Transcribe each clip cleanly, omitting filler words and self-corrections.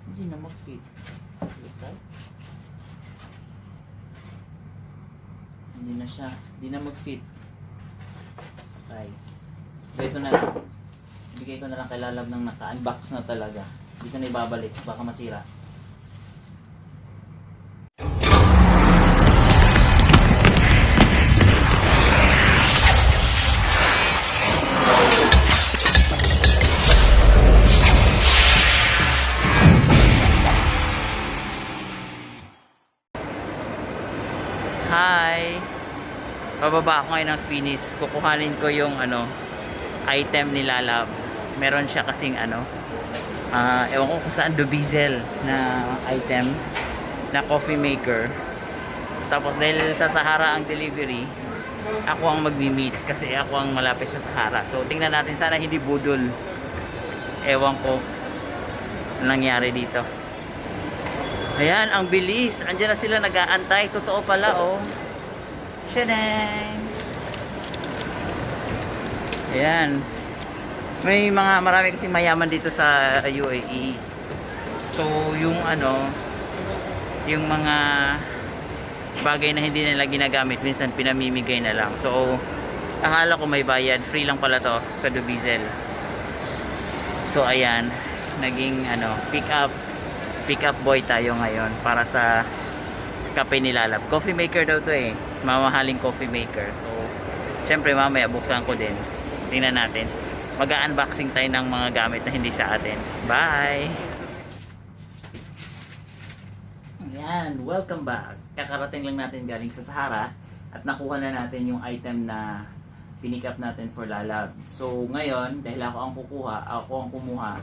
Hindi na mag-fit. Hindi na siya. Hindi na mag-fit. Okay. Bigay ko na lang. Bigay ko na lang kay Lalab ng naka-unbox na talaga. Hindi ko na ibabalik. Baka masira. Hi! Bababa ako ngayon ng Spinis. Kukuhanin ko yung item ni Lalab. Meron siya kasing ewan ko kung saan Dubizel na item na coffee maker. Tapos dahil sa Sahara ang delivery, ako ang magmi-meet kasi ako ang malapit sa Sahara. So tingnan natin, sana hindi budol. Ewan ko anong nangyari dito. Ayan, ang bilis. Andiyan na sila nag-aantay. Totoo pala, oh. Shadang! Ayan. May marami kasing mayaman dito sa UAE. So, yung yung mga bagay na hindi nila ginagamit, minsan pinamimigay na lang. So, akala ko may bayad. Free lang pala to sa Dubizel. So, ayan. Naging, pick up boy tayo ngayon para sa kape ni Lalab. Coffee maker daw to eh. Mamahaling coffee maker. So, syempre mamaya buksan ko din. Tingnan natin. Mag-unboxing tayo ng mga gamit na hindi sa atin. Bye! Ayan, welcome back. Kakarating lang natin galing sa Sahara at nakuha na natin yung item na pinick up natin for Lalab. So, ngayon, dahil ako ang kumuha,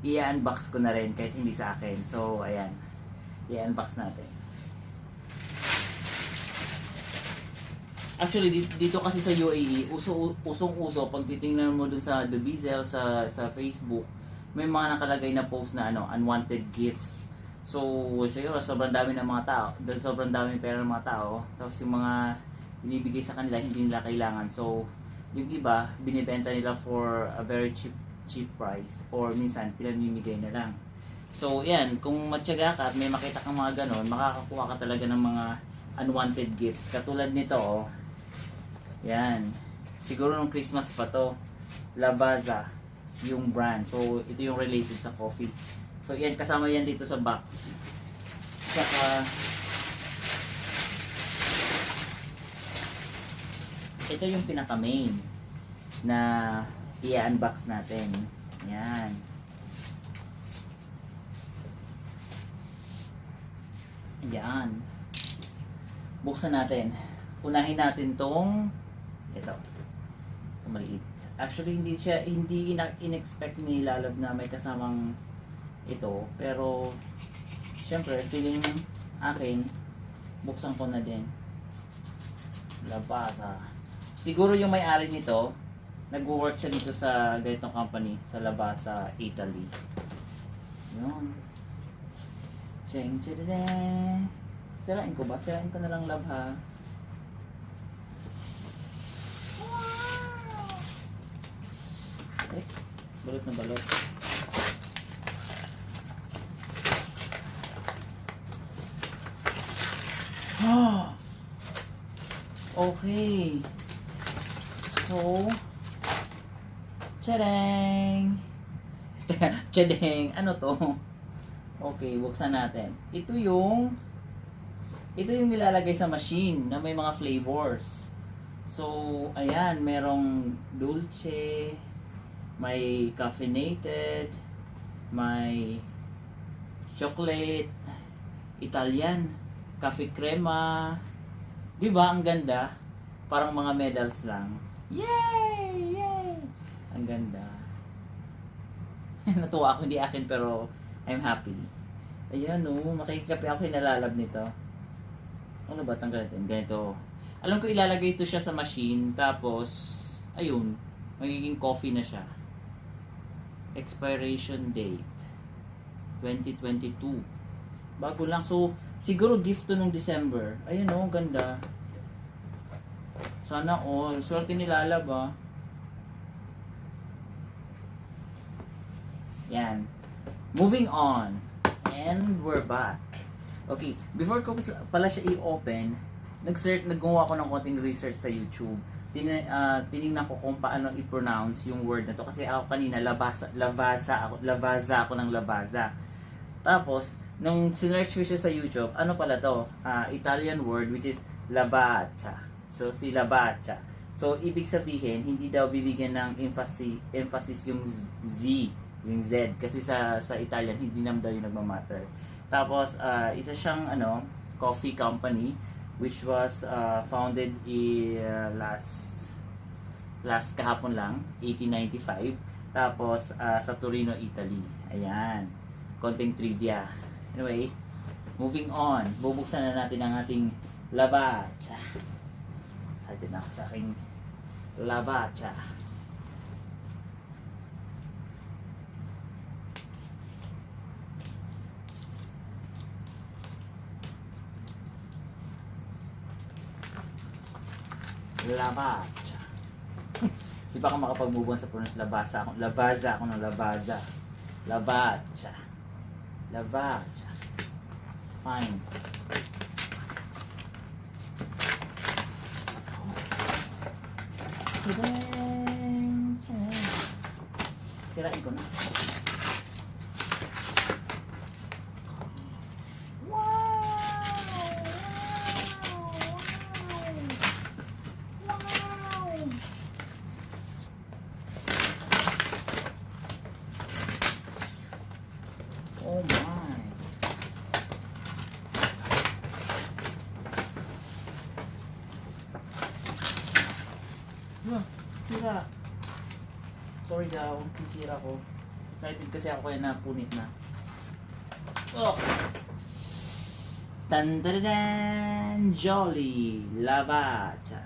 i-unbox ko na rin kahit hindi sa akin. So, ayan. I-unbox natin. Actually, dito kasi sa UAE, usong-uso, pag titingnan mo dun sa Dubizel, sa Facebook, may mga nakalagay na post na unwanted gifts. So, siguro, sobrang dami ng mga tao. Dahil sobrang dami pera ng mga tao. Tapos yung mga binibigay sa kanila, hindi nila kailangan. So, yung iba, binibenta nila for a very cheap price or minsan pinamimigay na lang. So yan, kung matyaga ka at may makita kang mga ganon, makakakuha ka talaga ng mga unwanted gifts. Katulad nito, oh. Yan. Siguro nung Christmas pa to. Lavazza yung brand. So ito yung related sa coffee. So yan, kasama yan dito sa box. Saka ito yung pinaka main na i-unbox natin. Yan. Yan. Buksan natin. Unahin natin tong ito. Maliit. Actually hindi in-expect ni Lalab na may kasamang ito, pero syempre feeling akin buksan ko na din. Lavazza. Siguro yung may-ari nito nag-work siya dito sa ganitong company sa Lavazza, Italy. Yun. Cheng chedede. Sirain ko ba? Sirain ko na lang, Lab, ha? Eh, balot na balot. Oh! Okay. So, Tadang! Tadang! Ano to? Okay, buksan natin. Ito yung nilalagay sa machine na may mga flavors. So, ayan, merong dulce, may caffeinated, may chocolate, Italian, cafe crema. Di ba ang ganda? Parang mga medals lang. Yay! Yay! Ang ganda. Natuwa ako, hindi akin pero I'm happy. Ayan makikikape ako, hinalalab nito. Ano ba? Tanggal natin. Ganito. Alam ko ilalagay ito siya sa machine. Tapos, ayun. Magiging coffee na siya. Expiration date. 2022. Bago lang. So, siguro gift to nung December. Ayun ganda. Sana all. Swerte ni Lalab, ah. Yan. Moving on. And we're back. Okay, before ko pala siya i-open, naggawa ko ng konting research sa YouTube. Tinignan ko kung paano i-pronounce yung word na to kasi ako kanina lavaza ako ng labaza. Tapos nung sinearch ko siya sa YouTube, ano pala to? Italian word which is labaccia. So si labaccia. So ibig sabihin hindi daw bibigyan ng emphasis yung Z, yung Z kasi sa Italian hindi naman daw yung nagmamatter. Tapos isa siyang coffee company which was founded last kahapon lang, 1895. Tapos sa Torino, Italy. Ayan. Konting trivia. Anyway, moving on. Bubuksan na natin ang ating labaccia. Excited na ako sa aking labaccia. Labaccia. Di ba ka makapag-move on sa pronounce labaza ako ng labaza. Labaccia. Labaccia. Fine. Sirain ko na. Oh my. Sira. Sorry daw, sira ko. Excited kasi ako kaya napunit na. Oh. Tandaran Jolly Labaccia.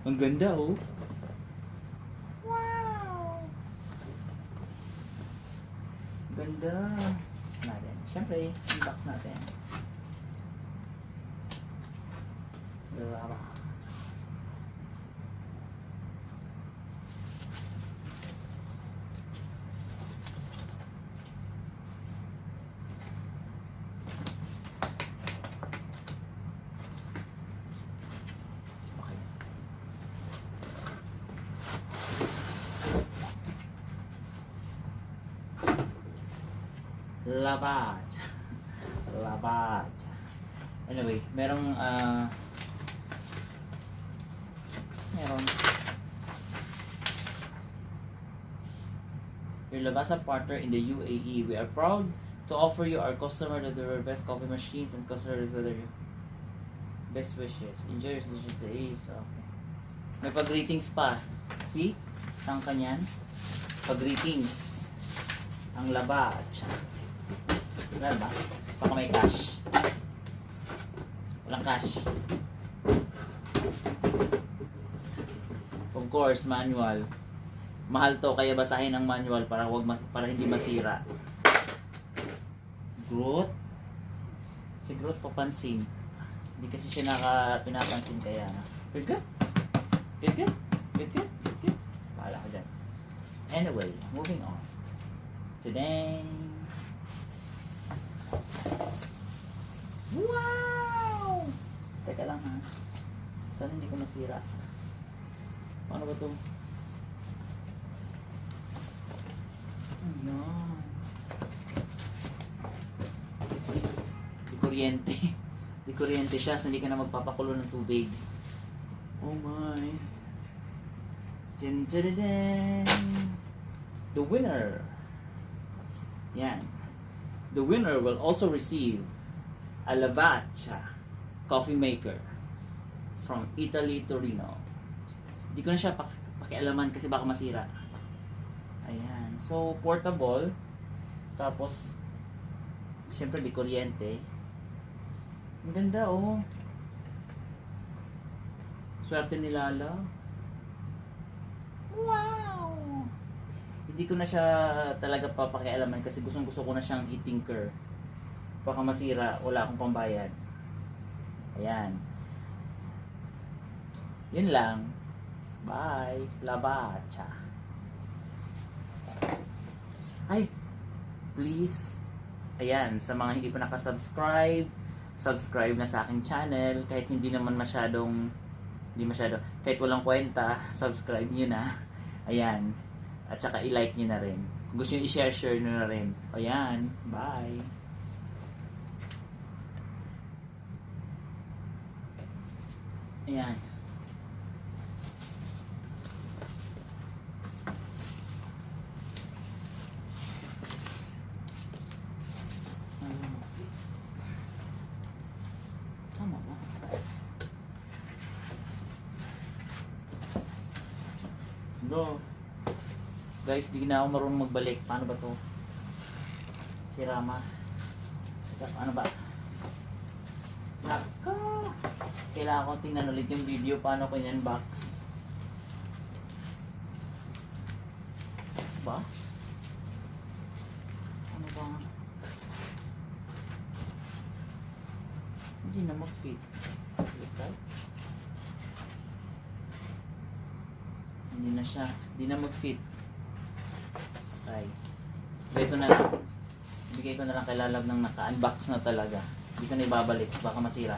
Ang ganda oh. Wow. Ganda. Natin. Siyempre, unbox natin. Labaccia. Labaccia. Labaccia. Anyway, merong your Lavazza partner in the UAE. We are proud to offer you our customer the best coffee machines and customers with your best wishes. Enjoy your social days. Okay. May pag-greetings pa. See? Saan kanyan? Pag-greetings. Ang Labaccia. Wala ba? Baka may cash. Walang cash. Of course, manual. Mahal to kaya basahin ang manual para hindi masira. Groot. Si Groot papansin. Hindi kasi siya pinapansin kaya. Good. Good. Bahala ka dyan. Anyway, moving on. Today. Wow! Teka lang ha. Sana hindi ko masira. Paano ba ito? Ayan. Di kuryente siya, so hindi ka na magpapakulo ng tubig. Oh my. Dun, dun, dun, dun. The winner. Yan. The winner will also receive a Lavazza coffee maker from Italy, Torino. Hindi ko na siya pakialaman kasi baka masira. Ayan. So, portable. Tapos, siyempre di kuryente. Ang ganda oh. Swerte ni Lala. Wow! Hindi ko na siya talaga papakialaman kasi gusto ko na siyang i-tinker. Baka masira, wala akong pambayad. Ayan. Yun lang. Bye. Labaccia. Ay, please Ayan, sa mga hindi pa nakasubscribe, subscribe na sa aking channel. Kahit hindi naman kahit walang kwenta, subscribe nyo na. Ayan. At saka i-like nyo na rin. Kung gusto nyo i-share nyo na rin. Ayan. Bye. Ayan. Tama ba? No. Guys, di na ako marunong magbalik. Paano ba to? Si Rama. Ano ba? Nako! Kailangan ko tingnan ulit yung video paano ko yan box. Ba? Ano ba? Hindi na mag-fit. Okay. Hindi na siya. Hindi na mag-fit. Okay. Ito na lang. Bigay ko na lang kay Lalab ng naka-unbox na talaga. Hindi ko na ibabalik. Baka masira.